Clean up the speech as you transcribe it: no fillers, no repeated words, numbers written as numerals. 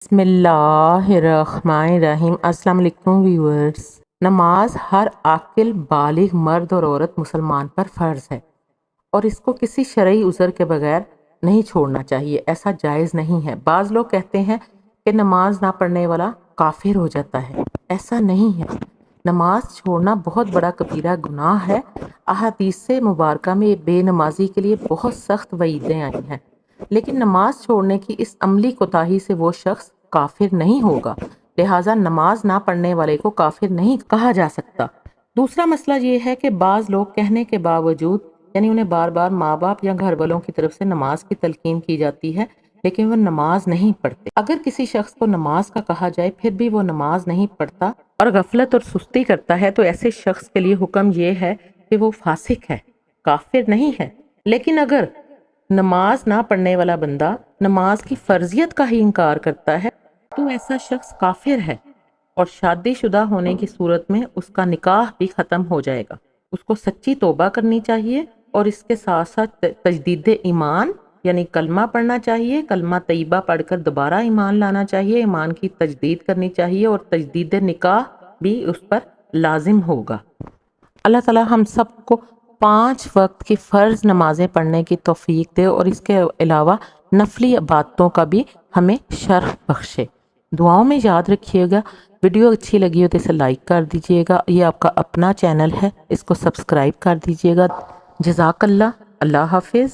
بسم اللہ الرحمن الرحیم۔ السلام علیکم ویورز۔ نماز ہر عاقل بالغ مرد اور عورت مسلمان پر فرض ہے اور اس کو کسی شرعی عذر کے بغیر نہیں چھوڑنا چاہیے، ایسا جائز نہیں ہے۔ بعض لوگ کہتے ہیں کہ نماز نہ پڑھنے والا کافر ہو جاتا ہے، ایسا نہیں ہے۔ نماز چھوڑنا بہت بڑا کبیرہ گناہ ہے۔ احادیث مبارکہ میں بے نمازی کے لیے بہت سخت وعیدیں آئی ہیں، لیکن نماز چھوڑنے کی اس عملی کوتاہی سے وہ شخص کافر نہیں ہوگا، لہٰذا نماز نہ پڑھنے والے کو کافر نہیں کہا جا سکتا۔ دوسرا مسئلہ یہ ہے کہ بعض لوگ کہنے کے باوجود، یعنی انہیں بار بار ماں باپ یا گھر والوں کی طرف سے نماز کی تلقین کی جاتی ہے لیکن وہ نماز نہیں پڑھتے۔ اگر کسی شخص کو نماز کا کہا جائے پھر بھی وہ نماز نہیں پڑھتا اور غفلت اور سستی کرتا ہے تو ایسے شخص کے لیے حکم یہ ہے کہ وہ فاسق ہے، کافر نہیں ہے۔ لیکن اگر نماز نہ پڑھنے والا بندہ نماز کی فرضیت کا ہی انکار کرتا ہے تو ایسا شخص کافر ہے اور شادی شدہ ہونے کی صورت میں اس کا نکاح بھی ختم ہو جائے گا۔ اس کو سچی توبہ کرنی چاہیے اور اس کے ساتھ ساتھ تجدید ایمان یعنی کلمہ پڑھنا چاہیے، کلمہ طیبہ پڑھ کر دوبارہ ایمان لانا چاہیے، ایمان کی تجدید کرنی چاہیے اور تجدید نکاح بھی اس پر لازم ہوگا۔ اللہ تعالی ہم سب کو 5 وقت کی فرض نمازیں پڑھنے کی توفیق دے اور اس کے علاوہ نفلی عبادتوں کا بھی ہمیں شرف بخشے۔ دعاؤں میں یاد رکھیے گا۔ ویڈیو اچھی لگی ہو تو اسے لائک کر دیجئے گا، یہ آپ کا اپنا چینل ہے، اس کو سبسکرائب کر دیجئے گا۔ جزاک اللہ، اللہ حافظ۔